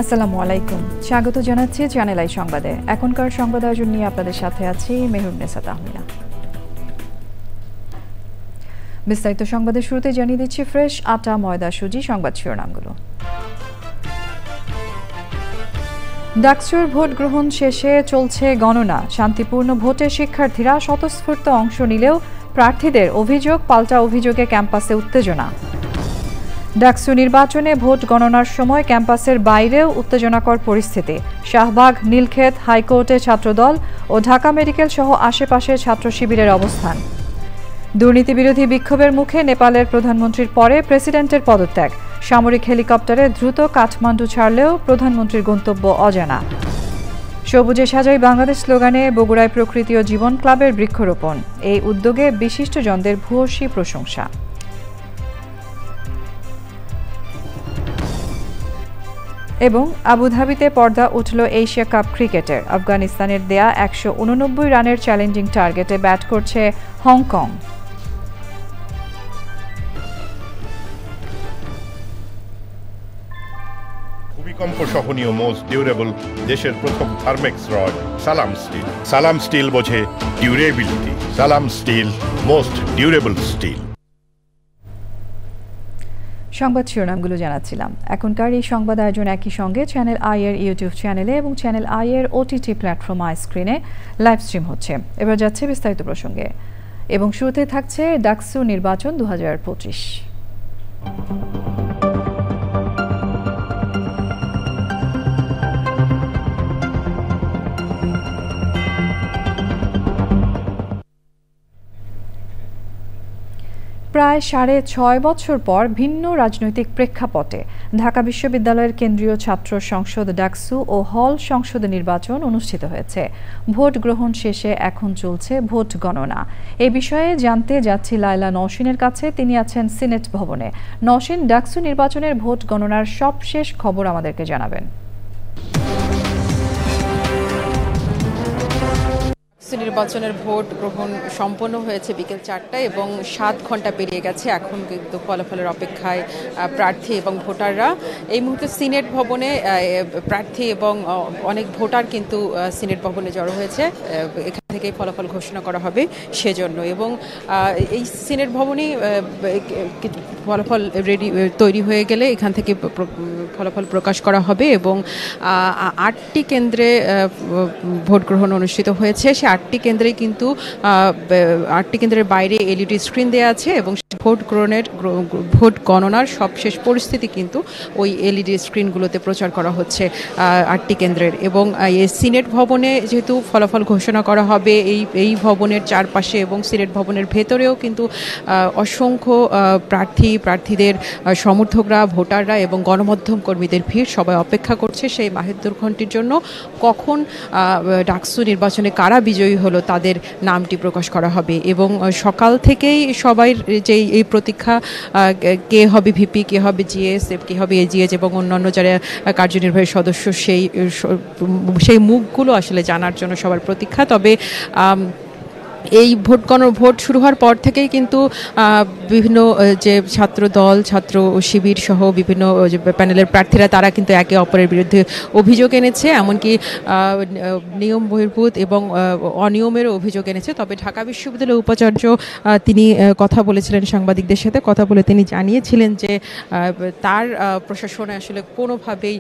আসসালামু আলাইকুম, স্বাগত জানাচ্ছি চ্যানেল আই সংবাদে। এখনকার সংবাদ আয়োজন নিয়ে আপনাদের সাথে আছি মেহরুন্নেসা তাহমিনা। বিস্তারিত সংবাদের শুরুতে জানিয়ে দিচ্ছি ফ্রেশ আটা, ময়দা, সুজি সংবাদ শিরোনামগুলো। ডাকসুর ভোট গ্রহণ শেষে চলছে গণনা। শান্তিপূর্ণ ভোটে শিক্ষার্থীরা স্বতঃস্ফূর্ত অংশ নিলেও প্রার্থীদের অভিযোগ পাল্টা অভিযোগে ক্যাম্পাসে উত্তেজনা। ডাকসু নির্বাচনে ভোট গণনার সময় ক্যাম্পাসের বাইরেও উত্তেজনাকর পরিস্থিতি। শাহবাগ, নীলক্ষেত, হাইকোর্টে ছাত্রদল ও ঢাকা মেডিকেল সহ আশেপাশে ছাত্র শিবিরের অবস্থান। দুর্নীতিবিরোধী বিক্ষোভের মুখে নেপালের প্রধানমন্ত্রীর পরে প্রেসিডেন্টের পদত্যাগ। সামরিক হেলিকপ্টারে দ্রুত কাঠমান্ডু ছাড়লেও প্রধানমন্ত্রীর গন্তব্য অজানা। সবুজে সাজাই বাংলাদেশ স্লোগানে বগুড়ায় প্রকৃতি ও জীবন ক্লাবের বৃক্ষরোপণ। এই উদ্যোগে বিশিষ্টজনদের ভূয়সী প্রশংসা। এবং আবুধাবিতে পর্দা উঠল এশিয়া কাপ ক্রিকেটের। আফগানিস্তানের দেয়া ১৮৯ রানের চ্যালেঞ্জিং টার্গেটে ব্যাট করছে হংকং। ভূমিকম্প সহনীয় মোস্ট ডিউরেবল দেশের প্রথম থার্মেক্স রড সালাম স্টিল। সালাম স্টিল বোঝে ডিউরেবিলিটি। সালাম স্টিল, মোস্ট ডিউরেবল স্টিল। সংবাদ শিরোনামগুলো জানাচ্ছিলাম। এখনকার এই সংবাদ আয়োজন একই সঙ্গে চ্যানেল আই এর ইউটিউব চ্যানেলে এবং চ্যানেল আই এর ওটিটি প্ল্যাটফর্ম আই স্ক্রিনে লাইভ স্ট্রিম হচ্ছে। এবার যাচ্ছে বিস্তারিত প্রসঙ্গে এবং শুরুতে থাকছে ডাকসু নির্বাচন ২০২৫। প্রায় ৬.৫ বছর পর ভিন্ন রাজনৈতিক প্রেক্ষাপটে ঢাকা বিশ্ববিদ্যালয়ের কেন্দ্রীয় ছাত্র সংসদ ডাকসু ও হল সংসদ নির্বাচন অনুষ্ঠিত হয়েছে। ভোট গ্রহণ শেষে এখন চলছে ভোট গণনা। এ বিষয়ে জানতে যাচ্ছি লায়লা নওশিনের কাছে। তিনি আছেন সিনেট ভবনে। নওশিন, ডাকসু নির্বাচনের ভোট গণনার সবশেষ খবর আমাদেরকে জানাবেন। নির্বাচনের ভোট গ্রহণ সম্পন্ন হয়েছে বিকেল ৪টায় এবং ৭ ঘন্টা পেরিয়ে গেছে। এখন কিন্তু ফলাফলের অপেক্ষায় প্রার্থী এবং ভোটাররা। এই মুহূর্তে সিনেট ভবনে প্রার্থী এবং অনেক ভোটার কিন্তু সিনেট ভবনে জড়ো হয়েছে। এখান থেকেই ফলাফল ঘোষণা করা হবে সেজন্য। এবং এই সিনেট ভবনেই ফলাফল তৈরি হয়ে গেলে এখান থেকে ফলাফল প্রকাশ করা হবে। এবং ৮টি কেন্দ্রে ভোট গ্রহণ অনুষ্ঠিত হয়েছে। সে ৮টি কেন্দ্রে কিন্তু ৮টি কেন্দ্রের বাইরে এলইডি স্ক্রিন দেওয়া আছে এবং ভোট গণনার সবশেষ পরিস্থিতি কিন্তু ওই এলইডি স্ক্রিনগুলোতে প্রচার করা হচ্ছে ৮টি কেন্দ্রের। এবং এই সিনেট ভবনে যেহেতু ফলাফল ঘোষণা করা হবে, এই ভবনের চারপাশে এবং সিনেট ভবনের ভেতরেও কিন্তু অসংখ্য প্রার্থীদের সমর্থকরা, ভোটাররা এবং গণমাধ্যম কর্মীদের ভিড়। সবাই অপেক্ষা করছে সেই মাহেন্দ্র ঘণ্টির জন্য কখন ডাকসু নির্বাচনে কারা বিজয়ী হলো তাদের নামটি প্রকাশ করা হবে। এবং সকাল থেকেই সবাই যে এই প্রতীক্ষা, কে হবে ভিপি, কে হবে জিএস, কে হবে এজিএস এবং অন্যান্য যারা কার্যনির্বাহী সদস্য, সেই মুখগুলো আসলে জানার জন্য সবার প্রতীক্ষা। তবে এই ভোট শুরু হওয়ার পর থেকেই কিন্তু বিভিন্ন যে ছাত্র দল, ছাত্র শিবির সহ বিভিন্ন যে প্যানেলের প্রার্থীরা তারা কিন্তু একে অপরের বিরুদ্ধে অভিযোগ এনেছে, এমনকি নিয়ম বহির্ভূত এবং অনিয়মেরও অভিযোগ এনেছে। তবে ঢাকা বিশ্ববিদ্যালয়ের উপাচার্য তিনি কথা বলেছিলেন সাংবাদিকদের সাথে। কথা বলে তিনি জানিয়েছিলেন যে তার প্রশাসনে আসলে কোনোভাবেই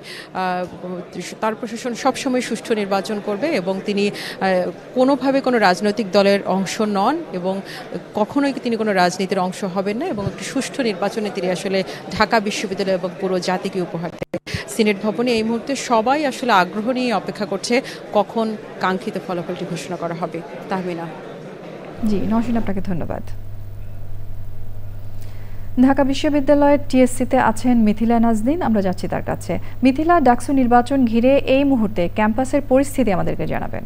তার প্রশাসন সবসময় সুষ্ঠু নির্বাচন করবে এবং তিনি কোনোভাবে কোনো রাজনৈতিক দলের অংশ নন এবং কখনোই তিনি কোনো রাজনীতির অংশ হবেন না এবং একটি সুষ্ঠু নির্বাচনে তিনি আসলে ঢাকা বিশ্ববিদ্যালয় এবং পুরো জাতিকে উপহার দেবেন। সিনেট ভবনে এই মুহূর্তে সবাই আসলে আগ্রহ নিয়ে অপেক্ষা করছে কখন কাঙ্ক্ষিত ফলাফলটি ঘোষণা করা হবে। তাহমিনা। জি নওশিন, আপনাকে ধন্যবাদ। ঢাকা বিশ্ববিদ্যালয়ের টিএসসিতে আছেন মিথিলা নাজনীন। আমরা যাচ্ছি তার কাছে। মিথিলা, ডাকসু নির্বাচন ঘিরে এই মুহূর্তে ক্যাম্পাসের পরিস্থিতি আমাদেরকে জানাবেন।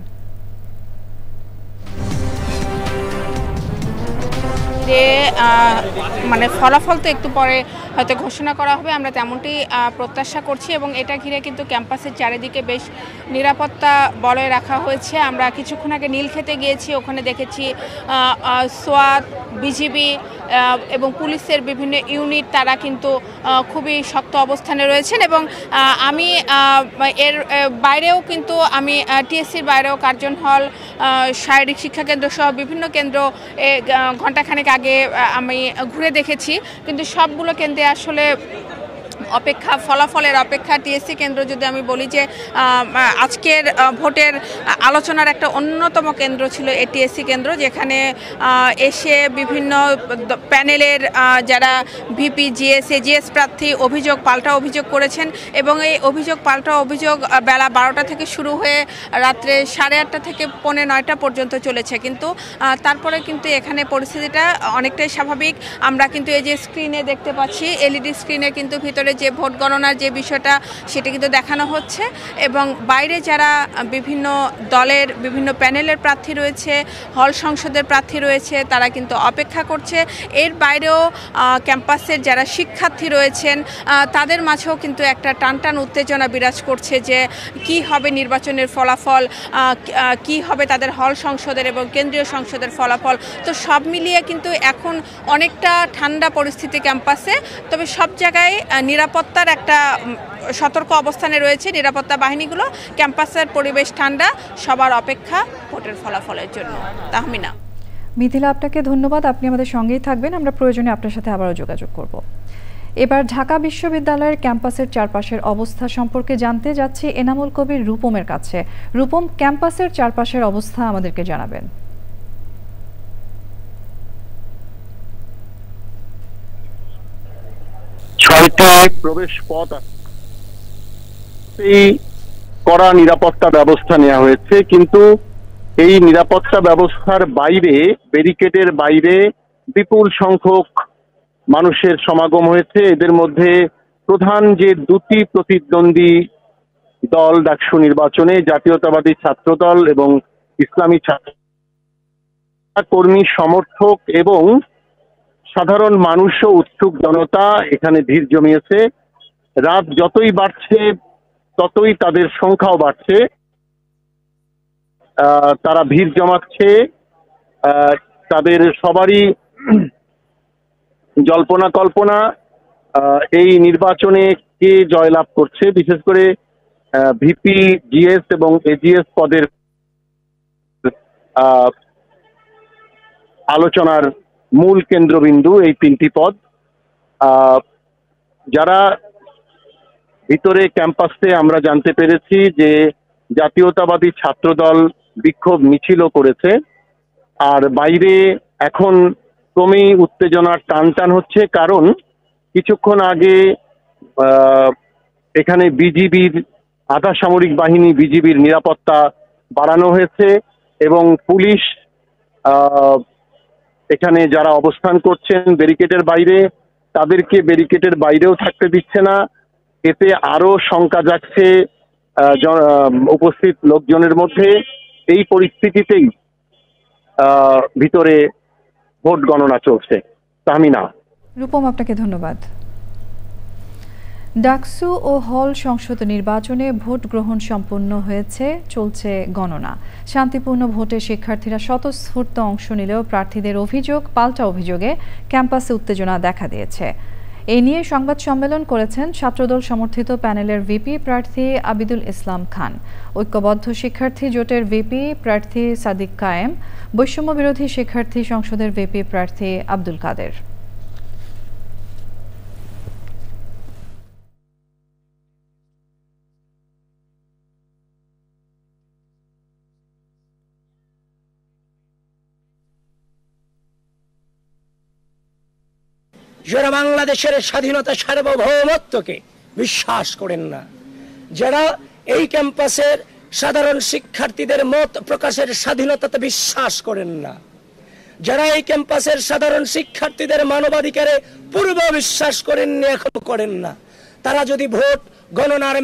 মানে ফলাফল তো একটু পরে হয়তো ঘোষণা করা হবে, আমরা তেমনটি প্রত্যাশা করছি। এবং এটা ঘিরে কিন্তু ক্যাম্পাসের চারিদিকে বেশ নিরাপত্তা বলয় রাখা হয়েছে। আমরা কিছুক্ষণ আগে নীলক্ষেতে গিয়েছি, ওখানে দেখেছি সোয়াত, বিজিবি এবং পুলিশের বিভিন্ন ইউনিট তারা কিন্তু খুবই শক্ত অবস্থানে রয়েছেন। এবং আমি এর বাইরেও কিন্তু আমি টিএসসির বাইরেও কার্জন হল, শারীরিক শিক্ষা কেন্দ্র সহ বিভিন্ন কেন্দ্র ঘণ্টাখানেক আগে আমি ঘুরে দেখেছি, কিন্তু সবগুলো কেন্দ্রে আসলে ফলাফলের অপেক্ষা। টিএসসি কেন্দ্র যদি আমি বলি যে আজকের ভোটের আলোচনার একটা অন্যতম কেন্দ্র ছিল এই টিএসসি কেন্দ্র, যেখানে এসে বিভিন্ন প্যানেলের যারা ভিপি, জিএস, এজিএস প্রার্থী পাল্টা অভিযোগ করেছেন। এবং এই পাল্টা অভিযোগ বেলা 12টা থেকে শুরু হয়ে রাত্রে 8:30 থেকে 8:45 পর্যন্ত চলেছে। কিন্তু তারপরে কিন্তু এখানে পরিস্থিতিটা অনেকটাই স্বাভাবিক। আমরা কিন্তু এই যে স্ক্রিনে দেখতে পাচ্ছি, এলইডি স্ক্রিনে কিন্তু ভিতরে যে ভোট গণনার যে বিষয়টা সেটা কিন্তু দেখানো হচ্ছে। এবং বাইরে যারা বিভিন্ন দলের বিভিন্ন প্যানেলের প্রার্থী রয়েছে, হল সংসদের প্রার্থী রয়েছে, তারা কিন্তু অপেক্ষা করছে। এর বাইরেও ক্যাম্পাসের যারা শিক্ষার্থী রয়েছেন তাদের মাঝেও কিন্তু একটা টানটান উত্তেজনা বিরাজ করছে যে কি হবে নির্বাচনের ফলাফল, কি হবে তাদের হল সংসদের এবং কেন্দ্রীয় সংসদের ফলাফল। তো সব মিলিয়ে কিন্তু এখন অনেকটা ঠান্ডা পরিস্থিতি ক্যাম্পাসে। তবে সব জায়গায় নিরাপত্তার একটা সতর্ক অবস্থানে রয়েছে নিরাপত্তা বাহিনীগুলো। ক্যাম্পাসের পরিবেশ ঠান্ডা, সবার অপেক্ষা ভোটের ফলাফলের জন্য। তাহমিনা। মিথিলা, আপনাকে ধন্যবাদ। আপনি আমাদের সঙ্গেই থাকবেন, আমরা প্রয়োজনে আপনার সাথে আবারও যোগাযোগ করব। এবার ঢাকা বিশ্ববিদ্যালয়ের ক্যাম্পাসের চারপাশের অবস্থা সম্পর্কে জানতে যাচ্ছি এনামুল কবির রূপমের কাছে। রূপম, ক্যাম্পাসের চারপাশের অবস্থা আমাদেরকে জানাবেন। 6টি প্রবেশ পথ কড়া নিরাপত্তা ব্যবস্থা নেওয়া হয়েছে, কিন্তু এই নিরাপত্তা ব্যবস্থার বাইরে, ব্যারিকেডের বাইরে বিপুল সংখ্যক মানুষের সমাগম হয়েছে। এদের মধ্যে প্রধান যে দুটি প্রতিদ্বন্দ্বী দল ডাকসু নির্বাচনে, জাতীয়তাবাদী ছাত্র দল এবং ইসলামী ছাত্র কর্মী, সমর্থক এবং সাধারণ মানুষ ও উৎসুক জনতা এখানে ভিড় জমিয়েছে। রাত যতই বাড়ছে ততই তাদের সংখ্যাও বাড়ছে। তারা ভিড় জমাচ্ছে। তাদের সবারই জল্পনা কল্পনা এই নির্বাচনে কে জয়লাভ করছে, বিশেষ করে ভিপি, জিএস এবং এজিএস পদের আলোচনার মূল কেন্দ্রবিন্দু এই 3টি পদ। যারা ভিতরে ক্যাম্পাসে আমরা জানতে পেরেছি যে জাতীয়তাবাদী ছাত্রদল বিক্ষোভ মিছিলও করেছে। আর বাইরে এখন ক্রমেই উত্তেজনার টান হচ্ছে, কারণ কিছুক্ষণ আগে এখানে বিজিবির আধা সামরিক বাহিনী, বিজিবির নিরাপত্তা বাড়ানো হয়েছে এবং পুলিশ এখানে যারা অবস্থান করছেন ব্যারিকেডের বাইরে, তাদেরকে ব্যারিকেডের বাইরেও থাকতে দিচ্ছে না। এতে আরো শঙ্কা জাগছে উপস্থিত লোকজনের মধ্যে। এই পরিস্থিতিতেই ভিতরে ভোট গণনা চলছে। তাহমিনা। রূপম, আপনাকে ধন্যবাদ। ডাকসু ও হল সংসদ নির্বাচনে ভোট গ্রহণ সম্পন্ন হয়েছে, চলছে গণনা। শান্তিপূর্ণ ভোটে শিক্ষার্থীরা স্বতঃস্ফূর্ত অংশ নিলেও প্রার্থীদের পাল্টা অভিযোগে ক্যাম্পাসে উত্তেজনা দেখা দিয়েছে। এই নিয়ে সংবাদ সম্মেলন করেছেন ছাত্রদল সমর্থিত প্যানেলের ভিপি প্রার্থী আবিদুল ইসলাম খান, ঐক্যবদ্ধ শিক্ষার্থী জোটের ভিপি প্রার্থী সাদিক কায়েম, বৈষম্য বিরোধী শিক্ষার্থী সংসদের ভিপি প্রার্থী আব্দুল কাদের। যারা বাংলাদেশের স্বাধীনতা সার্বভৌমত্বকে বিশ্বাস করেন না, যারা এই ক্যাম্পাসের সাধারণ শিক্ষার্থীদের মত প্রকাশের স্বাধীনতাতে বিশ্বাস করেন না, যারা এই ক্যাম্পাসের সাধারণ শিক্ষার্থীদের মানবাধিকারে পূর্ব বিশ্বাস করেননি, এখন করেন না, তারা যদি ভোট গণনার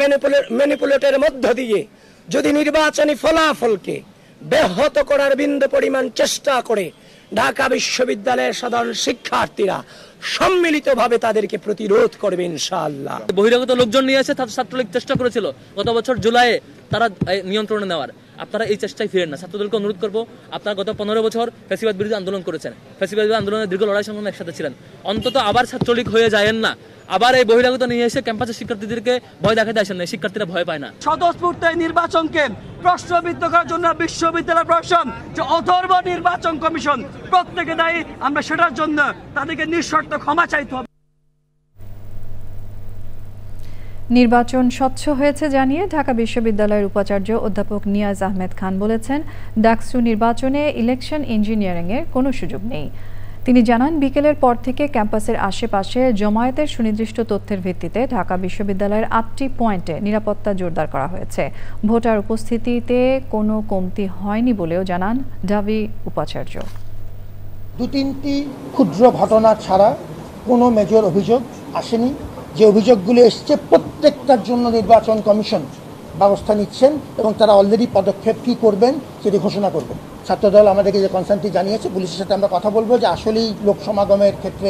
ম্যানিপুলেটের মধ্য দিয়ে যদি নির্বাচনী ফলাফলকে ব্যাহত করার বিন্দু পরিমাণ চেষ্টা করে ঢাকা বিশ্ববিদ্যালয়ের সাধারণ শিক্ষার্থীরা সম্মিলিতভাবে তাদেরকে প্রতিরোধ করবে ইনশাআল্লাহ। বহিরাগত লোকজন নিয়ে এসে ছাত্রলীগ চেষ্টা করেছিল গত বছর জুলাইয়ে তারা নিয়ন্ত্রণে নেওয়ার। আপনারা এই চেষ্টায় ফিরেন না। ছাত্রদলকে অনুরোধ করবো, আপনারা গত 15 বছর ফ্যাসিবাদ বিরোধী আন্দোলন করেছেন, ফ্যাসিবাদ বিরোধী আন্দোলনের দীর্ঘ লড়াই সংগ্রামে একসাথে ছিলেন। অন্তত আবার ছাত্রলীগ হয়ে যায়েন না, আবার এই বহিরাগত নিয়ে এসে ক্যাম্পাসের শিক্ষার্থীদেরকে ভয় দেখাতে আসেন না। শিক্ষার্থীরা ভয় পায় না। স্বতঃস্ফূর্ত নির্বাচনকে প্রশ্নবিদ্ধ করার জন্য বিশ্ববিদ্যালয় প্রশাসন যে অথর্ব নির্বাচন কমিশন প্রত্যেকে দায়ী, আমরা সেটার জন্য তাদেরকে নিঃশর্ত ক্ষমা চাইতে হবে। নির্বাচন স্বচ্ছ হয়েছে জানিয়ে ঢাকা বিশ্ববিদ্যালয়ের উপাচার্য অধ্যাপক নিয়াজ আহমেদ খান বলেছেন, ডাকসু নির্বাচনে ইলেকশন ইঞ্জিনিয়ারিংয়ের কোনো সুযোগ নেই। তিনি জানান, বিকেলের পর থেকে ক্যাম্পাসের আশেপাশে জমায়েতের সুনির্দিষ্ট তথ্যের ভিত্তিতে ঢাকা বিশ্ববিদ্যালয়ের 8টি পয়েন্টে নিরাপত্তা জোরদার করা হয়েছে। ভোটার উপস্থিতিতে কোনো কমতি হয়নি বলেও জানান ঢাবি উপাচার্য। 2-3টি ক্ষুদ্র ঘটনা ছাড়া কোনো মেজর অভিযোগ আসেনি। যে অভিযোগগুলো এসছে প্রত্যেকটার জন্য নির্বাচন কমিশন ব্যবস্থা নিচ্ছেন এবং তারা অলরেডি পদক্ষেপ কী করবেন সেটি ঘোষণা করবেন। ছাত্রদল আমাদেরকে যে কনসার্নটি জানিয়েছে, পুলিশের সাথে আমরা কথা বলবো যে আসলেই লোক সমাগমের ক্ষেত্রে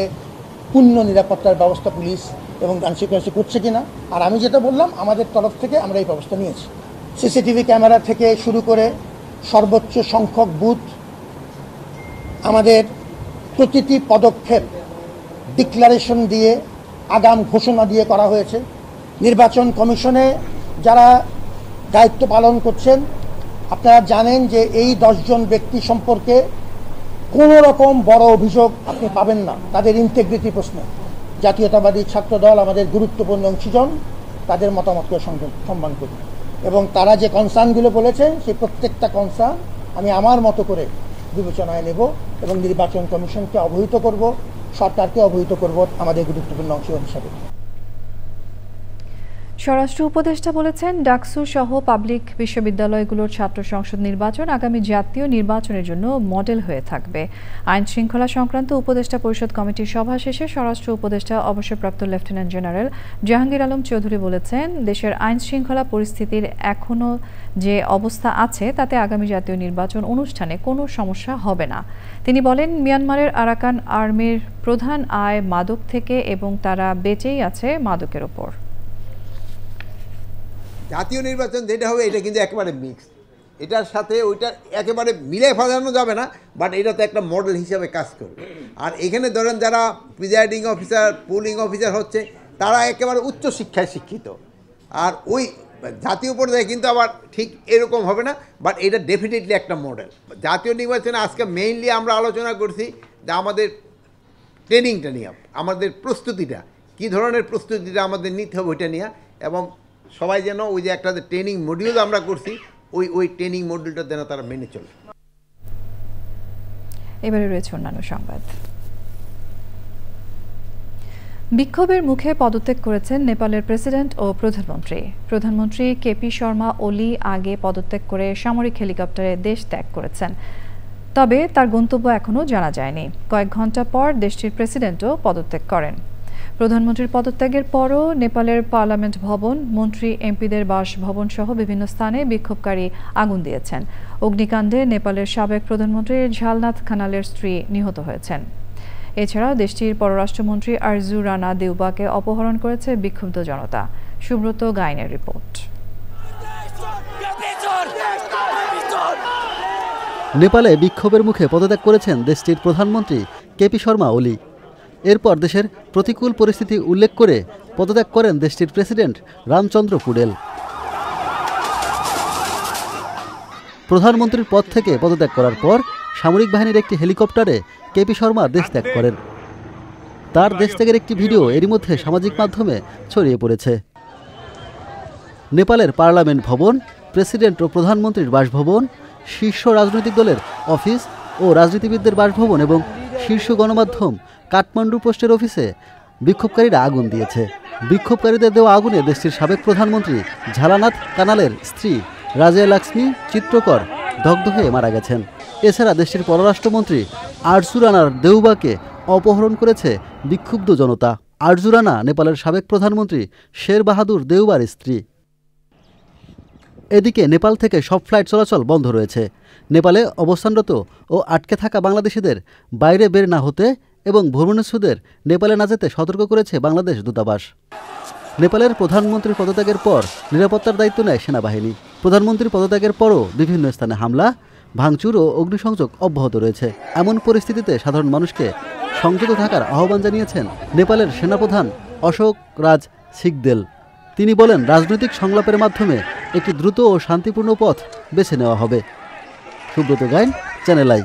পূর্ণ নিরাপত্তার ব্যবস্থা পুলিশ এবং আইনশৃঙ্খলা করছে কিনা। আর আমি যেটা বললাম, আমাদের তরফ থেকে আমরা এই ব্যবস্থা নিয়েছি। সিসিটিভি ক্যামেরা থেকে শুরু করে সর্বোচ্চ সংখ্যক বুথ, আমাদের প্রতিটি পদক্ষেপ ডিক্লারেশন দিয়ে, আগাম ঘোষণা দিয়ে করা হয়েছে। নির্বাচন কমিশনে যারা দায়িত্ব পালন করছেন, আপনারা জানেন যে এই 10 জন ব্যক্তি সম্পর্কে কোনো রকম বড় অভিযোগ আপনি পাবেন না তাদের ইন্টিগ্রিটি প্রশ্নে। জাতীয়তাবাদী ছাত্রদল আমাদের গুরুত্বপূর্ণ অংশীজন, তাদের মতামতকে সম্মান করি এবং তারা যে কনসার্নগুলো বলেছেন সেই প্রত্যেকটা কনসার্ন আমি আমার মতো করে বিবেচনায় নেব এবং নির্বাচন কমিশনকে অবহিত করব, সরকারকে অবহিত করব আমাদের গুরুত্বপূর্ণ অংশ হিসাবে। স্বরাষ্ট্র উপদেষ্টা বলেছেন, ডাকসু সহ পাবলিক বিশ্ববিদ্যালয়গুলোর ছাত্র সংসদ নির্বাচন আগামী জাতীয় নির্বাচনের জন্য মডেল হয়ে থাকবে। আইন শৃঙ্খলা সংক্রান্ত উপদেষ্টা পরিষদ কমিটির সভা শেষে স্বরাষ্ট্র উপদেষ্টা অবসরপ্রাপ্ত লেফটেন্যান্ট জেনারেল জাহাঙ্গীর আলম চৌধুরী বলেছেন, দেশের আইন শৃঙ্খলা পরিস্থিতির এখনও যে অবস্থা আছে তাতে আগামী জাতীয় নির্বাচন অনুষ্ঠানে কোনো সমস্যা হবে না। তিনি বলেন, মিয়ানমারের আরাকান আর্মির প্রধান আয় মাদক থেকে এবং তারা বেঁচেই আছে মাদকের ওপর। জাতীয় নির্বাচন যেটা হবে এটা কিন্তু একেবারে মিক্সড, এটার সাথে ওইটা একেবারে মিলে ফেলানো যাবে না, বাট এটা তো একটা মডেল হিসাবে কাজ করবে। আর এখানে ধরেন যারা প্রিজাইডিং অফিসার, পুলিং অফিসার হচ্ছে, তারা একেবারে উচ্চ শিক্ষায় শিক্ষিত। আর ওই জাতীয় পর্যায়ে কিন্তু আবার ঠিক এরকম হবে না, বাট এটা ডেফিনেটলি একটা মডেল। জাতীয় নির্বাচনে আজকে মেইনলি আমরা আলোচনা করছি যে আমাদের ট্রেনিংটা নিয়ে, আমাদের প্রস্তুতিটা কী ধরনের প্রস্তুতিটা আমাদের নিতে হবে ওইটা নিয়ে, এবং সবাই যেন ওই যে একটা ট্রেনিং মডিউল আমরা করছি ওই ট্রেনিং মডিউলটা যেন তারা মেনে চলে। এবারে রয়েছে অন্যান্য সংবাদ। বিক্ষোভের মুখে পদত্যাগ করেছেন নেপালের প্রেসিডেন্ট ও প্রধানমন্ত্রী। প্রধানমন্ত্রী কেপি শর্মা ওলি আগে পদত্যাগ করে সামরিক হেলিকপ্টারে দেশ ত্যাগ করেছেন, তবে তার গন্তব্য এখনও জানা যায়নি। কয়েক ঘন্টা পর দেশটির প্রেসিডেন্টও পদত্যাগ করেন। প্রধানমন্ত্রীর পদত্যাগের পরও নেপালের পার্লামেন্ট ভবন, মন্ত্রী এমপিদের বাসভবন সহ বিভিন্ন স্থানে বিক্ষোভকারী আগুন দিয়েছেন। অগ্নিকাণ্ডে নেপালের সাবেক প্রধানমন্ত্রী ঝালনাথ খানালের স্ত্রী নিহত হয়েছেন। এছাড়া দেশটির পররাষ্ট্রমন্ত্রী আরজু রানা দেউবাকে অপহরণ করেছে বিক্ষুব্ধ জনতা। সুব্রত গাইনের রিপোর্ট। নেপালে বিক্ষোভের মুখে পদত্যাগ করেছেন দেশটির প্রধানমন্ত্রী কেপি শর্মা ওলি। এরপর দেশের প্রতিকূল পরিস্থিতি উল্লেখ করে পদত্যাগ করেন দেশটির প্রেসিডেন্ট রামচন্দ্র পুডেল। প্রধানমন্ত্রীর পদ থেকে পদত্যাগ করার পর সামরিক বাহিনীর একটি হেলিকপ্টারে কেপি শর্মা দেশ ত্যাগ করেন। তার দেশ ত্যাগের একটি ভিডিও এরই মধ্যে সামাজিক মাধ্যমে ছড়িয়ে পড়েছে। নেপালের পার্লামেন্ট ভবন, প্রেসিডেন্ট ও প্রধানমন্ত্রীর বাসভবন, শীর্ষ রাজনৈতিক দলের অফিস ও রাজনীতিবিদদের বাসভবন এবং শীর্ষ গণমাধ্যম কাঠমান্ডু পোস্টের অফিসে বিক্ষোভকারীরা আগুন দিয়েছে। বিক্ষোভকারীদের দেওয়া আগুনে দেশটির সাবেক প্রধানমন্ত্রী ঝালানাথ কানালের স্ত্রী রাজা লক্ষ্মী চিত্রকর দগ্ধ হয়ে মারা গেছেন। এছাড়া দেশটির পররাষ্ট্রমন্ত্রী আরজু রানা দেউবাকে অপহরণ করেছে বিক্ষুব্ধ জনতা। আরজু রানা নেপালের সাবেক প্রধানমন্ত্রী শের বাহাদুর দেউবার স্ত্রী। এদিকে নেপাল থেকে সব ফ্লাইট চলাচল বন্ধ রয়েছে। নেপালে অবস্থানরত ও আটকে থাকা বাংলাদেশিদের বাইরে বের না হতে এবং ভ্রমণেচ্ছুদের নেপালে না যেতে সতর্ক করেছে বাংলাদেশ দূতাবাস। নেপালের প্রধানমন্ত্রীর পদত্যাগের পর নিরাপত্তার দায়িত্ব নেয় সেনাবাহিনী। প্রধানমন্ত্রীর পদত্যাগের পরও বিভিন্ন স্থানে হামলা, ভাঙচুর ও অগ্নিসংযোগ অব্যাহত রয়েছে। এমন পরিস্থিতিতে সাধারণ মানুষকে সংযত থাকার আহ্বান জানিয়েছেন নেপালের সেনাপ্রধান অশোক রাজ সিকদেল। তিনি বলেন, রাজনৈতিক সংলাপের মাধ্যমে একটি দ্রুত ও শান্তিপূর্ণ পথ বেছে নেওয়া হবে। Subrata Gain, channel I.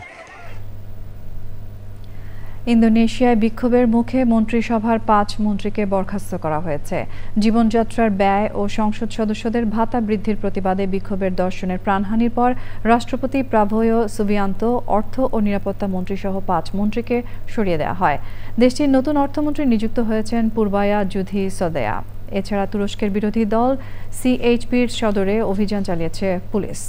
ইন্দোনেশিয়ায় বিক্ষোভের মুখে মন্ত্রিসভার 5 মন্ত্রীকে বরখাস্ত করা হয়েছে। জীবনযাত্রার ব্যয় ও সংসদ সদস্যদের ভাতা বৃদ্ধির প্রতিবাদে বিক্ষোভের দর্শনের প্রাণহানির পর রাষ্ট্রপতি প্রাভোয়ো সুবিয়ান্তো অর্থ ও নিরাপত্তা মন্ত্রীসহ 5 মন্ত্রীকে সরিয়ে দেওয়া হয়। দেশটির নতুন অর্থমন্ত্রী নিযুক্ত হয়েছেন পূর্বায়া জুধি সদেয়া। এছাড়া তুরস্কের বিরোধী দল সিএইচপির সদরে অভিযান চালিয়েছে পুলিশ।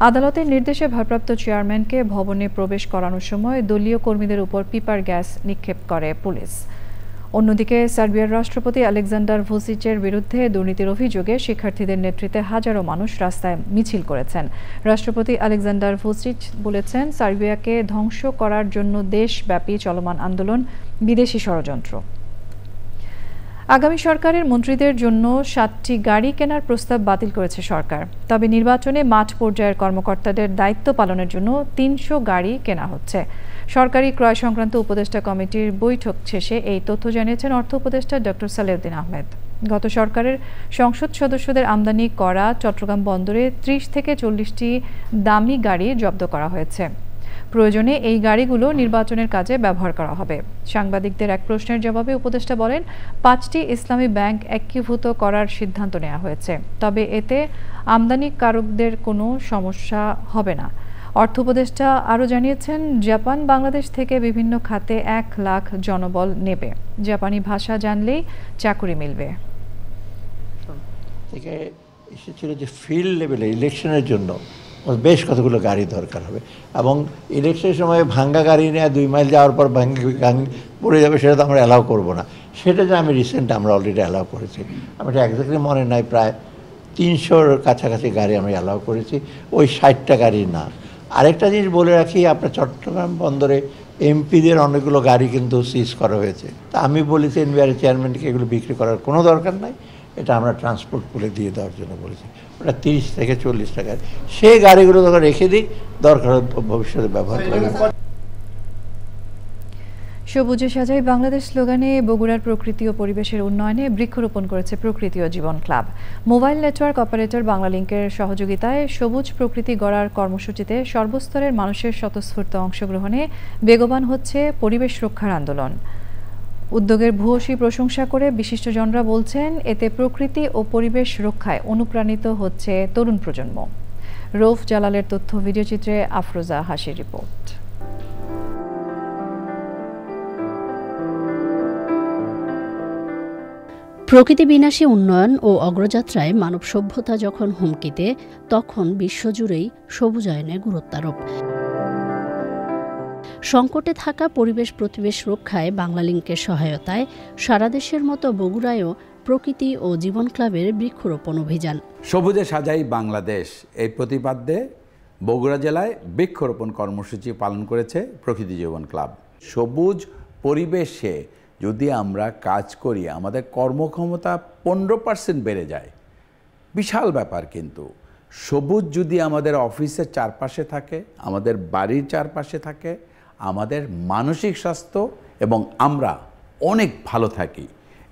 আদালতের নির্দেশে ভারপ্রাপ্ত চেয়ারম্যানকে ভবনে প্রবেশ করানোর সময় দলীয় কর্মীদের উপর পিপার গ্যাস নিক্ষেপ করে পুলিশ। অন্যদিকে সার্বিয়ার রাষ্ট্রপতি আলেকজান্ডার ভুসিচের বিরুদ্ধে দুর্নীতির অভিযোগে শিক্ষার্থীদের নেতৃত্বে হাজারো মানুষ রাস্তায় মিছিল করেছেন। রাষ্ট্রপতি আলেকজান্ডার ভুসিচ বলেছেন, সার্বিয়াকে ধ্বংস করার জন্য দেশব্যাপী চলমান আন্দোলন বিদেশি ষড়যন্ত্র। আগামী সরকারের মন্ত্রীদের জন্য 7টি গাড়ি কেনার প্রস্তাব বাতিল করেছে সরকার। তবে নির্বাচনে মাঠ পর্যায়ের কর্মকর্তাদের দায়িত্ব পালনের জন্য 300 গাড়ি কেনা হচ্ছে। সরকারি ক্রয় সংক্রান্ত উপদেষ্টা কমিটির বৈঠক শেষে এই তথ্য জানিয়েছেন অর্থ উপদেষ্টা ডক্টর সালেউদ্দিন আহমেদ। গত সরকারের সংসদ সদস্যদের আমদানি করা চট্টগ্রাম বন্দরে 30 থেকে 40টি দামি গাড়ি জব্দ করা হয়েছে। প্রয়োজনে এই গাড়িগুলো নির্বাচনের কাজে ব্যবহার করা হবে। সাংবাদিকদের এক প্রশ্নের জবাবে উপদেষ্টা বলেন, 5টি ইসলামী ব্যাংক একীভূত করার সিদ্ধান্ত নেওয়া হয়েছে, তবে এতে আমদানিকারকদের কোনো সমস্যা হবে না। অর্থ উপদেষ্টা আরও জানিয়েছেন, জাপান বাংলাদেশ থেকে বিভিন্ন খাতে 1 লাখ জনবল নেবে। জাপানি ভাষা জানলেই চাকরি মিলবে। এসেছিল যে ফিল্ড লেভেলে ইলেকশনের জন্য বেশ কতগুলো গাড়ি দরকার হবে, এবং ইলেকশনের সময় ভাঙ্গা গাড়ি নিয়ে 2 মাইল যাওয়ার পর পড়ে যাবে, সেটা তো আমরা অ্যালাউ করবো না। সেটা যে আমি রিসেন্ট আমরা অলরেডি অ্যালাউ করেছি, আমি এটা একজাক্টলি মনে নাই, প্রায় 300-র কাছাকাছি গাড়ি আমি অ্যালাউ করেছি, ওই 60টা গাড়ি না। আরেকটা জিনিস বলে রাখি, আপনার চট্টগ্রাম বন্দরে এমপিদের অনেকগুলো গাড়ি কিন্তু সিজ করা হয়েছে। তা আমি বলেছি এনবিআর চেয়ারম্যানকে এগুলো বিক্রি করার কোনো দরকার নাই, এটা আমরা ট্রান্সপোর্ট করে দিয়ে দেওয়ার জন্য বলেছি। ওটা 30 থেকে 40 টাকা, সেই গাড়িগুলো তখন রেখে দিই, দরকার ভবিষ্যতে ব্যবহার করবে। সবুজে সাজাই বাংলাদেশ স্লোগানে বগুড়ার প্রকৃতি ও পরিবেশের উন্নয়নে বৃক্ষরোপণ করেছে প্রকৃতি ও জীবন ক্লাব। মোবাইল নেটওয়ার্ক অপারেটর বাংলালিংকের সহযোগিতায় সবুজ প্রকৃতি গড়ার কর্মসূচিতে সর্বস্তরের মানুষের স্বতঃস্ফূর্ত অংশগ্রহণে বেগবান হচ্ছে পরিবেশ রক্ষার আন্দোলন। উদ্যোগের ভূয়সী প্রশংসা করে বিশিষ্টজনরা বলছেন, এতে প্রকৃতি ও পরিবেশ রক্ষায় অনুপ্রাণিত হচ্ছে তরুণ প্রজন্ম। রৌফ জালালের তথ্য ভিডিওচিত্রে আফরোজা হাসির রিপোর্ট। প্রকৃতি বিনাশী উন্নয়ন ও অগ্রযাত্রায় মানব সভ্যতা যখন হুমকিতে, তখন বিশ্বজুড়েই সবুজায়নের গুরুত্বারোপ। সংকটে থাকা পরিবেশ প্রতিবেশ রক্ষায় বাংলালিংকের সহায়তায় সারা দেশের মতো বগুড়ায়ও প্রকৃতি ও জীবন ক্লাবের বৃক্ষরোপণ অভিযান। সবুজে সাজাই বাংলাদেশ এই প্রতিপাদ্যে বগুড়া জেলায় বৃক্ষরোপণ কর্মসূচি পালন করেছে প্রকৃতি জীবন ক্লাব। সবুজ পরিবেশে যদি আমরা কাজ করি, আমাদের কর্মক্ষমতা 15% বেড়ে যায়, বিশাল ব্যাপার। কিন্তু সবুজ যদি আমাদের অফিসের চারপাশে থাকে, আমাদের বাড়ির চারপাশে থাকে, আমাদের মানসিক স্বাস্থ্য এবং আমরা অনেক ভালো থাকি।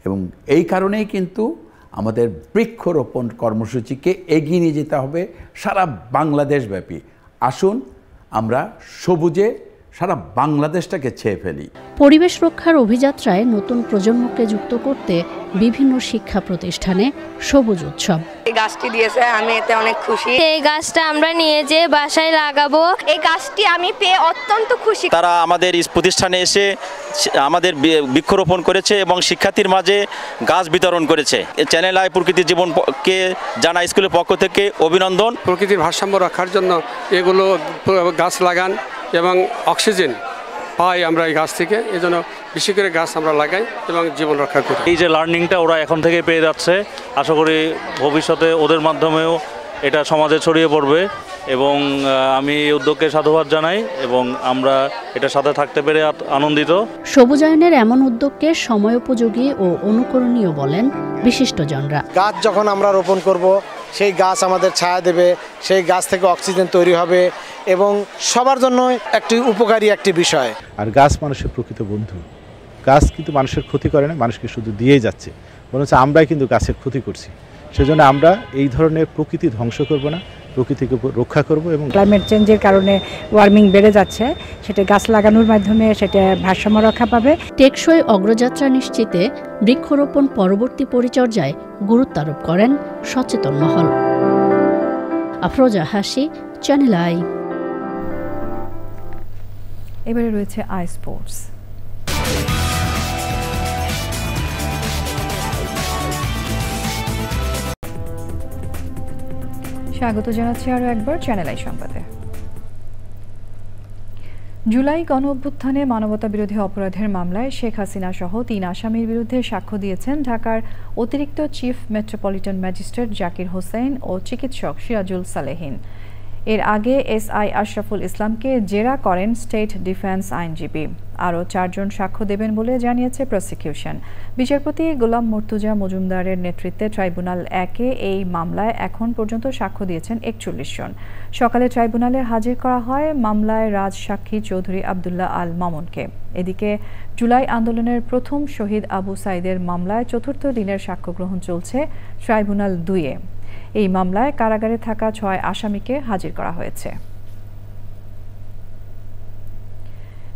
এবং এই কারণেই কিন্তু আমাদের বৃক্ষরোপণ কর্মসূচিকে এগিয়ে নিয়ে যেতে হবে সারা বাংলাদেশব্যাপী। আসুন আমরা সবুজে সারা বাংলাদেশটাকে ছেয়ে ফেলি। পরিবেশ রক্ষার অভিযাত্রায় নতুন প্রজন্মকে যুক্ত করতে বিভিন্ন শিক্ষা প্রতিষ্ঠানে সবুজ উৎসব। এই গাছটি দিয়েছে, আমি এতে অনেক খুশি। এই গাছটা আমরা নিয়ে যে বাসায় লাগাবো, এই গাছটি আমি পেয়ে অত্যন্ত খুশি। তারা আমাদের প্রতিষ্ঠানে এসে আমাদের বৃক্ষরোপণ করেছে এবং শিক্ষার্থীর মাঝে গাছ বিতরণ করেছে। চ্যানেল আই প্রকৃতির জীবনকে জানা স্কুলের পক্ষ থেকে অভিনন্দন। প্রকৃতির ভারসাম্য রক্ষার জন্য এগুলো গাছ লাগান এবং অক্সিজেন পাই আমরা এই গাছ থেকে, এজন্য বেশি করে গাছ আমরা লাগাই এবং জীবন রক্ষা করি। এই যে লার্নিংটা ওরা এখন থেকে পেয়ে যাচ্ছে, আশা করি ভবিষ্যতে ওদের মাধ্যমেও এটা সমাজে ছড়িয়ে পড়বে এবং আমি এই উদ্যোগকে সাধুবাদ জানাই এবং আমরা এটার সাথে থাকতে পেরে আনন্দিত। সবুজায়নের এমন উদ্যোগকে সময়োপযোগী ও অনুকরণীয় বলেন বিশিষ্টজনরা। গাছ যখন আমরা রোপণ করব, সেই গাছ আমাদের ছায়া দেবে, সেই গাছ থেকে অক্সিজেন তৈরি হবে এবং সবার জন্য একটি উপকারী একটি বিষয়। আর গাছ মানুষের প্রকৃত বন্ধু। গাছ কিন্তু মানুষের ক্ষতি করে না, মানুষকে শুধু দিয়েই যাচ্ছে, বরঞ্চ আমরাই কিন্তু গাছের ক্ষতি করছি। সেজন্য আমরা এই ধরনের প্রকৃতি ধ্বংস করব না, প্রকৃতিকে রক্ষা করব। এবং ক্লাইমেট চেঞ্জের কারণে ওয়ার্মিং বেড়ে যাচ্ছে, সেটা গাছ লাগানোর মাধ্যমে সেটা ভারসাম্য রক্ষা পাবে। টেকসই অগ্রযাত্রা নিশ্চিতে বৃক্ষরোপণ পরবর্তী পরিচর্যায় গুরুত্ব আরোপ করেন সচেতন মহল। আফরোজা হাসি, চ্যানেল আই। এবারে রয়েছে আই স্পোর্টস। স্বাগত জানাচ্ছি আরও একবার চ্যানেল আই সংবাদে। জুলাই গণ অভ্যুত্থানে মানবতা বিরোধী অপরাধের মামলায় শেখ হাসিনা সহ 3 আসামির বিরুদ্ধে সাক্ষ্য দিয়েছেন ঢাকার অতিরিক্ত chief metropolitan magistrate Zakir Hossain ও চিকিৎসক সিরাজুল সালেহিন। এর আগে এসআই আশরাফুল ইসলামকে জেরা করেন স্টেট ডিফেন্স আইনজীবী। আরও 4 জন সাক্ষ্য দেবেন বলে জানিয়েছে প্রসিকিউশন। বিচারপতি গোলাম মর্তুজা মজুমদারের নেতৃত্বে ট্রাইব্যুনাল 1-এ এই মামলায় এখন পর্যন্ত সাক্ষ্য দিয়েছেন 41 জন। সকালে ট্রাইব্যুনালে হাজির করা হয় মামলায় রাজসাক্ষী চৌধুরী আবদুল্লাহ আল মামুনকে। এদিকে জুলাই আন্দোলনের প্রথম শহীদ আবু সাইদের মামলায় 4র্থ দিনের সাক্ষ্য গ্রহণ চলছে ট্রাইব্যুনাল 2-এ। এই মামলায় কারাগারে থাকা 6 আসামিকে হাজির করা হয়েছে।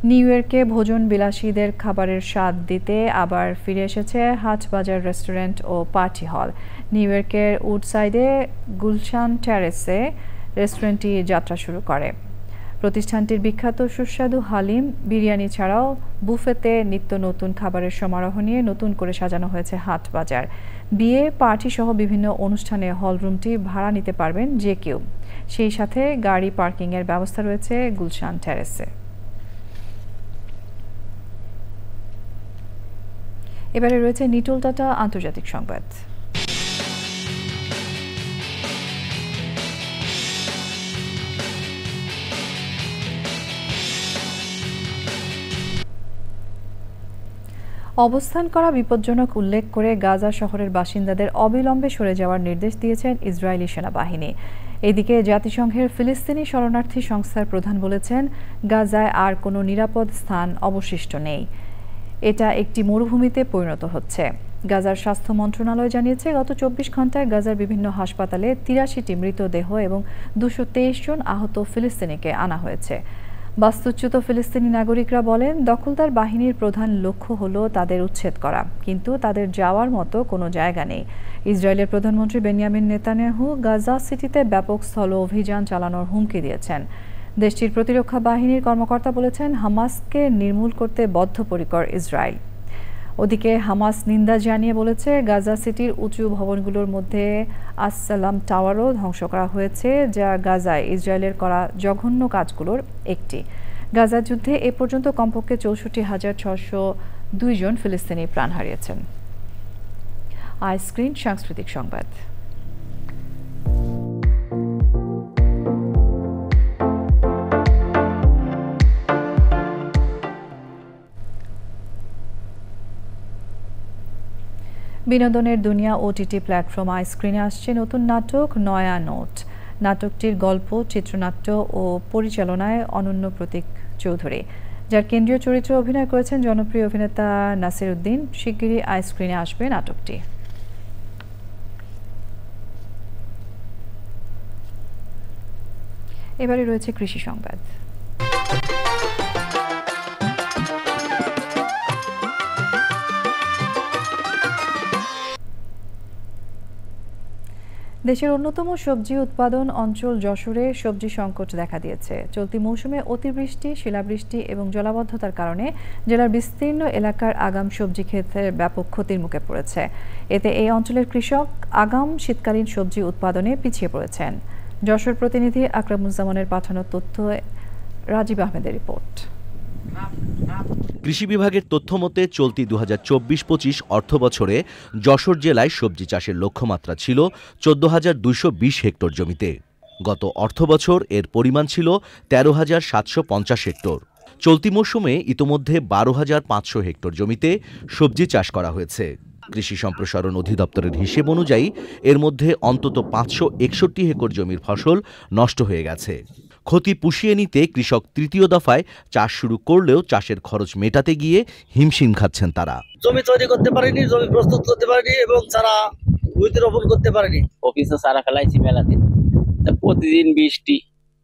নিউ ইয়র্কে ভোজন বিলাসীদের খাবারের স্বাদ দিতে আবার ফিরে এসেছে হাটবাজার রেস্টুরেন্ট ও পার্টি হল। নিউ ইয়র্কের উডসাইডে গুলশান টেরেসে রেস্টুরেন্টটি যাত্রা শুরু করে। প্রতিষ্ঠানটির বিখ্যাত সুস্বাদু হালিম, বিরিয়ানি ছাড়াও বুফেতে নিত্য নতুন খাবারের সমারোহ নিয়ে নতুন করে সাজানো হয়েছে হাটবাজার। বিয়ে, পার্টি সহ বিভিন্ন অনুষ্ঠানে হলরুমটি ভাড়া নিতে পারবেন যে কেউ। সেই সাথে গাড়ি পার্কিংয়ের ব্যবস্থা রয়েছে গুলশান টেরেসে। এবারে রয়েছে নিটোল টাটা আন্তর্জাতিক সংবাদ। অবস্থান করা বিপজ্জনক উল্লেখ করে গাজা শহরের বাসিন্দাদের অবিলম্বে সরে যাওয়ার নির্দেশ দিয়েছেন ইসরায়েলি সেনাবাহিনী। এদিকে জাতিসংঘের ফিলিস্তিনি শরণার্থী সংস্থার প্রধান বলেছেন, গাজায় আর কোনো নিরাপদ স্থান অবশিষ্ট নেই। এটা একটি মরুভূমিতে পরিণত হচ্ছে। গাজার স্বাস্থ্য মন্ত্রণালয় জানিয়েছে, গত 24 ঘন্টায় গাজার বিভিন্ন হাসপাতালে 83টি মৃতদেহ এবং 223 জন আহত ফিলিস্তিনিকে আনা হয়েছে। বাস্তুচ্যুত ফিলিস্তিনি নাগরিকরা বলেন, দখলদার বাহিনীর প্রধান লক্ষ্য হলো তাদের উচ্ছেদ করা, কিন্তু তাদের যাওয়ার মতো কোনো জায়গা নেই। ইসরায়েলের প্রধানমন্ত্রী বেনিয়ামিন নেতানিয়াহু গাজা সিটিতে ব্যাপক স্থল অভিযান চালানোর হুমকি দিয়েছেন। দেশটির প্রতিরক্ষা বাহিনীর কর্মকর্তা বলেছেন, হামাসকে নির্মূল করতে বদ্ধপরিকর ইসরায়েল। ওদিকে হামাস নিন্দা জানিয়ে বলেছে, গাজা সিটির উঁচু ভবনগুলোর মধ্যে আসসালাম টাওয়ারও ধ্বংস করা হয়েছে, যা গাজায় ইসরায়েলের করা জঘন্য কাজগুলোর একটি। গাজা যুদ্ধে এ পর্যন্ত কমপক্ষে 64,602 জন ফিলিস্তিনি প্রাণ হারিয়েছেন। আইস্ক্রিন সাংস্কৃতিক সংবাদ। বিনোদনের দুনিয়া ওটিটি প্ল্যাটফর্ম আইস্ক্রিনে আসছে নতুন নাটক নয়া নোট। নাটকটির গল্প, চিত্রনাট্য ও পরিচালনায় অনন্য প্রতীক চৌধুরী, যার কেন্দ্রীয় চরিত্রে অভিনয় করেছেন জনপ্রিয় অভিনেতা নাসির উদ্দিন। শিগগিরই আইস্ক্রিনে আসবে নাটকটি। এবারে রয়েছে কৃষি সংবাদ। দেশের অন্যতম সবজি উৎপাদন অঞ্চল যশোরে সবজি সংকট দেখা দিয়েছে। চলতি মৌসুমে অতিবৃষ্টি, শিলাবৃষ্টি এবং জলাবদ্ধতার কারণে জেলার বিস্তীর্ণ এলাকার আগাম সবজি ক্ষেতের ব্যাপক ক্ষতির মুখে পড়েছে। এতে এই অঞ্চলের কৃষক আগাম শীতকালীন সবজি উৎপাদনে পিছিয়ে পড়েছেন। যশোর প্রতিনিধি আকরামুজ্জামানের পাঠানো তথ্য, রাজীব আহমেদের রিপোর্ট। কৃষি বিভাগের তথ্য মতে চলতি ২০২৪-২৫ অর্থবছরে যশোর জেলায় সবজি চাষের লক্ষ্যমাত্রা ছিল ১৪,২২০ হেক্টর জমিতে। গত অর্থবছর এর পরিমাণ ছিল ১৩,৭৫০ হেক্টর। চলতি মৌসুমে ইতোমধ্যে ১২,৫০০ হেক্টর জমিতে সবজি চাষ করা হয়েছে। কৃষি সম্প্রসারণ অধিদপ্তরের হিসেব অনুযায়ী এর মধ্যে অন্তত ৫৬১ একর জমির ফসল নষ্ট হয়ে গেছে। ক্ষতি পুষিয়ে নিতে কৃষক তৃতীয় দফায় চাষ শুরু করলেও চাষের খরচ মেটাতে গিয়ে হিমশিম খাচ্ছেন তারা। জমি তৈরি করতে পারেনি, জমি প্রস্তুত করতে পারেনি এবং চারা ভুঁইতে রোপণ করতে পারেনি। অফিসে চারা ফেলাইছি মেলাতে, প্রতিদিন বৃষ্টি,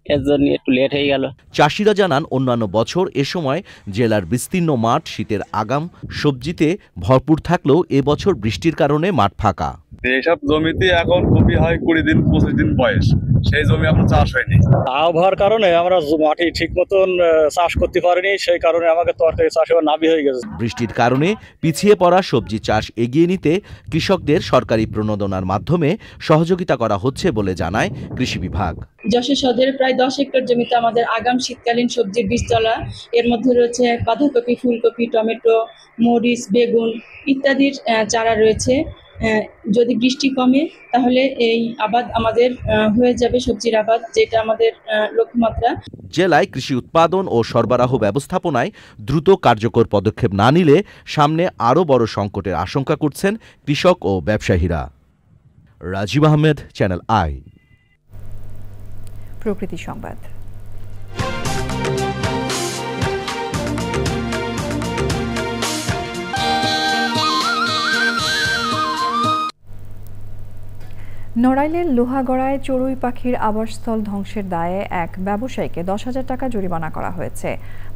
এর জন্য একটু লেট হয়ে গেল। চাষিরা জানান অন্যান্য বছর এ সময় জেলার বিস্তীর্ণ মাঠ শীতের আগাম সবজিতে ভরপুর থাকলেও এবছর বৃষ্টির কারণে মাঠ ফাঁকা। এইসব জমিতে এখন কপি হয় ২০ দিন ২৫ দিন বয়স, সেই জমি এখন চাষ হয়নি। আবহাওয়ার কারণে আমরা মাটি ঠিক মতন চাষ করতে পারিনি, সেই কারণে আমাকে তরকারি চাষ এবার নাবি হয়ে গেছে। বৃষ্টির কারণে পিছিয়ে পড়া সবজি চাষ এগিয়ে নিতে কৃষকদের সরকারি প্রণোদনার মাধ্যমে সহযোগিতা করা হচ্ছে বলে জানায় কৃষি বিভাগ। যশোর সদরে প্রায় ১০ হেক্টর জমিতে আমাদের আগাম শীতকালীন সবজির বীজতলা, এর মধ্যে রয়েছে বাঁধাকপি, ফুলকপি, টমেটো, মরিচ, বেগুন ইত্যাদির চারা রয়েছে। যদি বৃষ্টি কমে তাহলে এই আবাদ আমাদের হয়ে যাবে, সবজির আবাদ, যেটা আমাদের লক্ষ্যমাত্রা। জেলায় কৃষি উৎপাদন ও সরবরাহ ব্যবস্থাপনায় দ্রুত কার্যকর পদক্ষেপ না নিলে সামনে আরও বড় সংকটের আশঙ্কা করছেন কৃষক ও ব্যবসায়ীরা। Rajib Ahmed, channel I. প্রকৃতি সংবাদ। নড়াইলের লোহাগড়ায় চড়ুই পাখির আবাসস্থল ধ্বংসের দায়ে এক ব্যবসায়ীকে ১০,০০০ টাকা জরিমানা করা হয়েছে।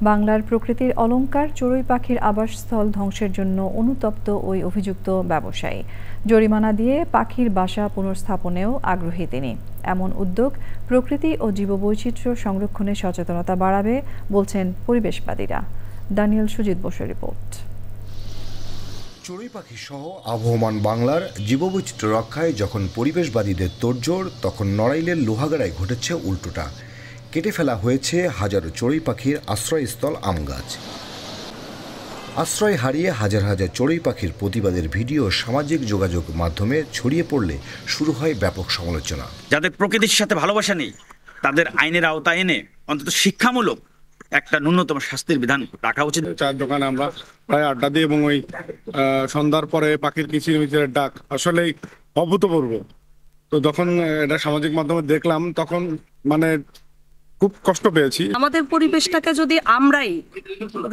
বাংলার প্রকৃতির অলংকার চড়ুই পাখির আবাসস্থল ধ্বংসের জন্য অনুতপ্ত ওই অভিযুক্ত ব্যবসায়ী। জরিমানা দিয়ে পাখির বাসা পুনর্স্থাপনেও আগ্রহী তিনি। এমন উদ্যোগ প্রকৃতি ও জীববৈচিত্র্য সংরক্ষণে সচেতনতা বাড়াবে বলছেন পরিবেশবাদীরা। দানিয়েল সুজিত বসুর রিপোর্ট। চড়ুই পাখি সহ আবহমান বাংলার জীববৈচিত্র্য রক্ষায় যখন পরিবেশবাদীদের তোড়জোড়, তখন নড়াইলের লোহাগড়ায় ঘটেছে উল্টোটা। কেটে ফেলা হয়েছে হাজারো চড়ুই পাখির আশ্রয়স্থল আম গাছ। আশ্রয় হারিয়ে হাজার হাজার চড়ুই পাখির প্রতিবাদের ভিডিও সামাজিক যোগাযোগ মাধ্যমে ছড়িয়ে পড়লে শুরু হয় ব্যাপক সমালোচনা। যাদের প্রকৃতির সাথে ভালোবাসা নেই তাদের আইনের আওতায় এনে অন্তত শিক্ষামূলক একটা ন্যূনতম শাস্তির বিধান রাখা উচিত। চায়ের দোকানে আমরা প্রায় আড্ডা দিই এবং ওই সন্ধ্যার পরে পাখির কিচিরমিচিরের ডাক আসলেই অভূতপূর্ব। তো যখন এটা সামাজিক মাধ্যমে দেখলাম তখন মানে খুব কষ্ট পেয়েছি। আমাদের পরিবেশটাকে যদি আমরাই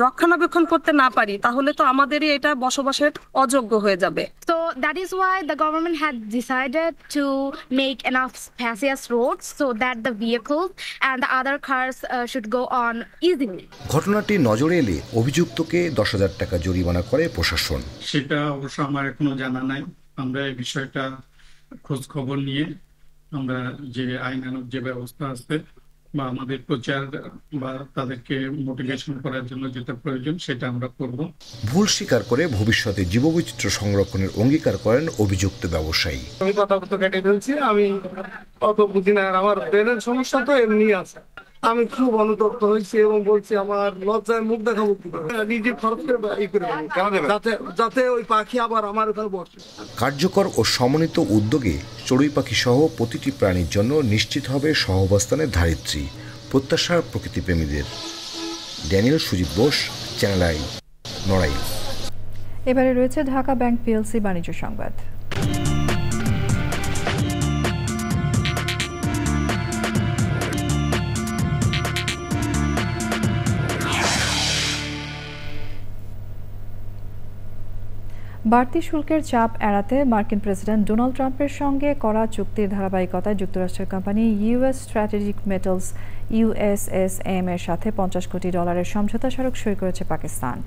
রক্ষণাবেক্ষণ করতে না পারি তাহলে তো আমাদেরই এটা বসবাসের অযোগ্য হয়ে যাবে। So that is why the government had decided to make enough spacious roads so that the vehicles and the other cars should go on easily. ঘটনাটি নজরে এলে অভিযুক্তকে ১০,০০০ টাকা জরিমানা করে প্রশাসন। সেটা অবশ্য আমার এখনো জানা নাই। আমরা এই বিষয়টা খোঁজ খবর নিয়ে আমরা যে আইনানুগ যে ব্যবস্থা আছে বা আমাদের প্রচার বা তাদেরকে মোটিভেশন করার জন্য যেটা প্রয়োজন সেটা আমরা করব। ভুল স্বীকার করে ভবিষ্যতে জীববৈচিত্র্য সংরক্ষণের অঙ্গীকার করেন অভিযুক্ত ব্যবসায়ী। আমি কথা কেটে ফেলছি, আমি অত বুঝি না, আমার ব্রেনের সমস্যা তো এমনি আছে। আমি খুব অনুতপ্ত হয়েছি এবং বলছি আমার লজ্জায় মুখ দেখাবো কি করে, নিজে খরচ করে যাতে ওই পাখি আবার আমার ওখানে বসে। কার্যকর ও সমন্বিত উদ্যোগে চড়ুই পাখি সহ প্রতিটি প্রাণীর জন্য নিশ্চিত হবে সহাবস্থানের ধারিত্রী, প্রত্যাশা প্রকৃতিপ্রেমীদের। Daniel Sujit Bose, channel I, Narail. এবারে রয়েছে ঢাকা ব্যাংক পিএলসি বাণিজ্য সংবাদ। বাড়তি শুল্কের চাপ এড়াতে মার্কিন প্রেসিডেন্ট ডোনাল্ড ট্রাম্পের সঙ্গে করা চুক্তির ধারাবাহিকতায় যুক্তরাষ্ট্রের কোম্পানি ইউএস স্ট্র্যাটেজিক মেটালস ইউএসএসএম এর সাথে $50 কোটি সমঝোতা স্মারক সই করেছে পাকিস্তান।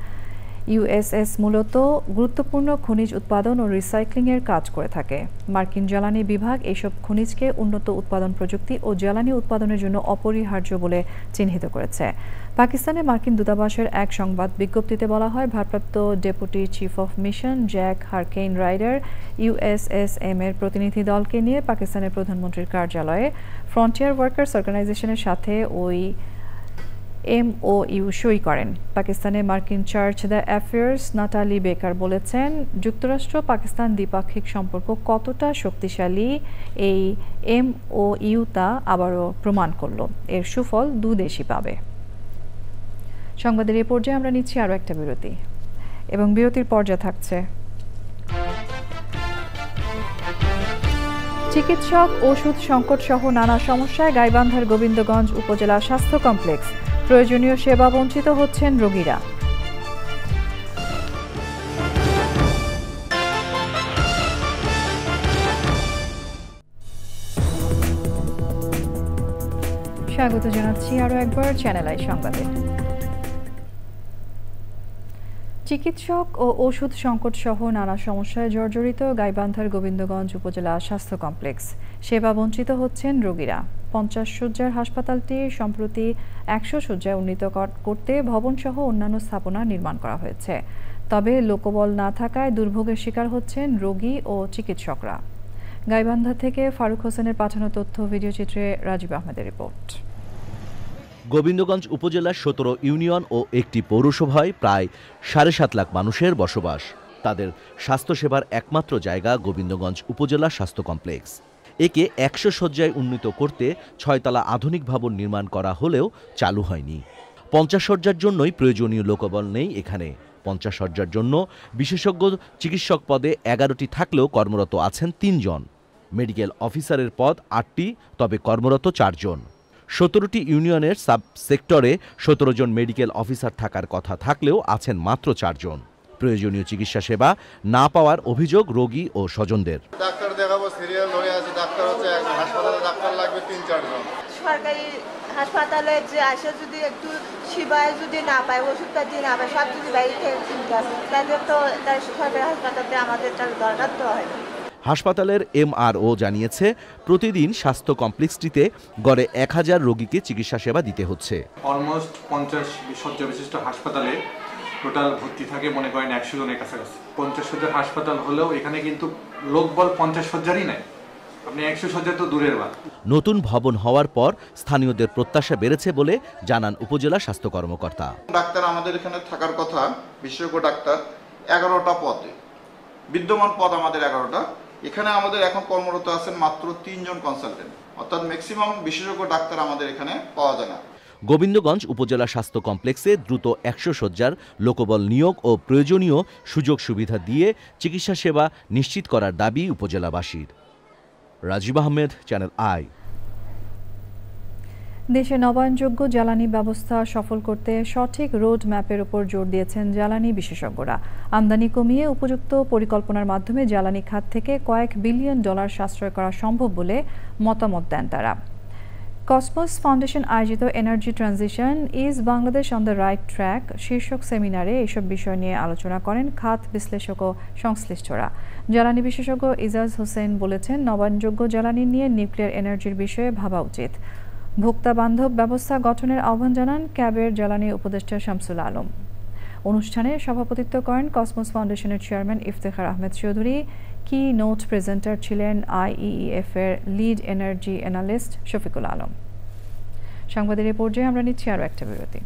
ইউএসএস মূলত গুরুত্বপূর্ণ খনিজ উৎপাদন ও রিসাইক্লিংয়ের কাজ করে থাকে। মার্কিন জ্বালানি বিভাগ এইসব খনিজকে উন্নত উৎপাদন প্রযুক্তি ও জ্বালানি উৎপাদনের জন্য অপরিহার্য বলে চিহ্নিত করেছে। পাকিস্তানে মার্কিন দূতাবাসের এক সংবাদ বিজ্ঞপ্তিতে বলা হয়, ভারপ্রাপ্ত deputy chief of mission Jack হারকেইন রাইডার ইউএসএসএম এর প্রতিনিধি দলকে নিয়ে পাকিস্তানের প্রধানমন্ত্রীর কার্যালয়ে ফ্রন্টিয়ার ওয়ার্কার্স অর্গানাইজেশনের সাথে ওই MOU সই করেন। পাকিস্তানের মার্কিন চার্জ দ্য অ্যাফেয়ার্স নাটালি বেকার বলেছেন, যুক্তরাষ্ট্র পাকিস্তান দ্বিপাক্ষিক সম্পর্ক কতটা শক্তিশালী এই MOU তা আবারও প্রমাণ করল। এর সুফল দুদেশই পাবে। সংবাদের এই পর্যায়ে আমরা নিচ্ছি আরও একটা বিরতি, এবং বিরতির পর্যায়ে থাকছে চিকিৎসক, ওষুধ সংকট সহ নানা সমস্যায় গাইবান্ধার গোবিন্দগঞ্জ উপজেলা স্বাস্থ্য কমপ্লেক্স, প্রয়োজনীয় সেবা বঞ্চিত হচ্ছেন রোগীরা। স্বাগত জানাচ্ছি আরও একবার চ্যানেল আই সংবাদে। চিকিৎসক ও ওষুধ সংকট সহ নানা সমস্যায় জর্জরিত গাইবান্ধার গোবিন্দগঞ্জ উপজেলা স্বাস্থ্য কমপ্লেক্স, সেবা বঞ্চিত হচ্ছেন রোগীরা। 50 শয্যার হাসপাতালটি সম্প্রতি 100 শয্যায় উন্নীত করতে ভবনসহ অন্যান্য স্থাপনা নির্মাণ করা হয়েছে। তবে লোকবল না থাকায় দুর্ভোগের শিকার হচ্ছেন রোগী ও চিকিৎসকরা। গাইবান্ধা থেকে ফারুক হোসেনের পাঠানো তথ্য, ভিডিওচিত্রে রাজীব আহমেদের রিপোর্ট। গোবিন্দগঞ্জ উপজেলার 17 ইউনিয়ন ও একটি পৌরসভায় প্রায় 7.5 লাখ মানুষের বসবাস। তাদের স্বাস্থ্যসেবার একমাত্র জায়গা গোবিন্দগঞ্জ উপজেলা স্বাস্থ্য কমপ্লেক্স। একে 100 শয্যায় উন্নীত করতে 6 তলা আধুনিক ভবন নির্মাণ করা হলেও চালু হয়নি। 50 শয্যার জন্যই প্রয়োজনীয় লোকবল নেই এখানে। 50 শয্যার জন্য বিশেষজ্ঞ চিকিৎসক পদে 11টি থাকলেও কর্মরত আছেন 3 জন। মেডিকেল অফিসারের পদ 8টি, তবে কর্মরত 4 জন। 17টি ইউনিয়নের সাব সেক্টরে 17 জন মেডিকেল অফিসার থাকার কথা থাকলেও আছেন মাত্র 4 জন। প্রয়োজনীয় চিকিৎসা সেবা না পাওয়ার অভিযোগ রোগী ও স্বজনদের। ডাক্তার দেখাবো, সিরিয়াল হয়ে আছে, ডাক্তার হচ্ছে একজন, হাসপাতালে ডাক্তার লাগবে 3-4 জন। সরকারি হাসপাতালে যে আসে যদি একটু সেবায় যদি না পায়, ওষুধপাতি না পায়, সব যদি বাইরে থেকে কিনতে আসে, তাদের তো সরকারি হাসপাতালে আমাদের তার দরকার তো হয় না। হাসপাতালের MRO জানিয়েছে, প্রতিদিন স্বাস্থ্য কমপ্লেক্সটিতে গড়ে 1000 রোগীকে চিকিৎসা সেবা দিতে হচ্ছে। অলমোস্ট 50 শয্যা বিশিষ্ট হাসপাতালে টোটাল ভর্তি থাকে মনে করেন 100 জনের কাছাকাছি। 50 শয্যার হাসপাতাল হলেও এখানে কিন্তু লোকবল 50 শয্যারই নাই, আপনি 100 শয্যা তো দূরের বাদ। নতুন ভবন হওয়ার পর স্থানীয়দের প্রত্যাশা বেড়েছে বলে জানান উপজেলা স্বাস্থ্য কর্মকর্তা। ডাক্তার আমাদের এখানে থাকার কথা, বিশেষজ্ঞ ডাক্তার 11টা পদে, বিদ্যমান পদ আমাদের 11টা। এখানে আমাদের এখন কর্মরত আছেন মাত্র 3 জন কনসালটেন্ট, অর্থাৎ ম্যাক্সিমাম বিশেষজ্ঞ ডাক্তার আমাদের এখানে পাওয়া যায় না। গোবিন্দগঞ্জ উপজেলা স্বাস্থ্য কমপ্লেক্সে দ্রুত 100 শয্যার লোকবল নিয়োগ ও প্রয়োজনীয় সুযোগ সুবিধা দিয়ে চিকিৎসা সেবা নিশ্চিত করার দাবি উপজেলাবাসীর। Rajib Ahmed, channel I. দেশে নবায়নযোগ্য জ্বালানি ব্যবস্থা সফল করতে সঠিক রোড ম্যাপের উপর জোর দিয়েছেন জ্বালানি বিশেষজ্ঞরা। আমদানি কমিয়ে উপযুক্ত পরিকল্পনার মাধ্যমে জ্বালানি খাত থেকে কয়েক বিলিয়ন ডলার সাশ্রয় করা সম্ভব বলে মতামত দেন তারা। কসমস ফাউন্ডেশন আয়োজিত energy transition is Bangladesh on the right track শীর্ষক সেমিনারে এসব বিষয় নিয়ে আলোচনা করেন খাত বিশ্লেষক ও সংশ্লিষ্টরা। জ্বালানি বিশেষজ্ঞ ইজাজ হোসেন বলেছেন, নবায়নযোগ্য জ্বালানি নিয়ে নিউক্লিয়ার এনার্জির বিষয়ে ভাবা উচিত। ভোক্তা বান্ধব ব্যবস্থা গঠনের আহ্বান জানান ক্যাবের জ্বালানি উপদেষ্টা শামসুল আলম। অনুষ্ঠানে সভাপতিত্ব করেন কসমস ফাউন্ডেশনের চেয়ারম্যান ইফতেখার আহমেদ চৌধুরী। কি নোট প্রেজেন্টার ছিলেন IEEF এর lead energy analyst Shafiqul Alam. সংবাদের এই পর্যায়ে আমরা নিচ্ছি আরও একটা বিরতি।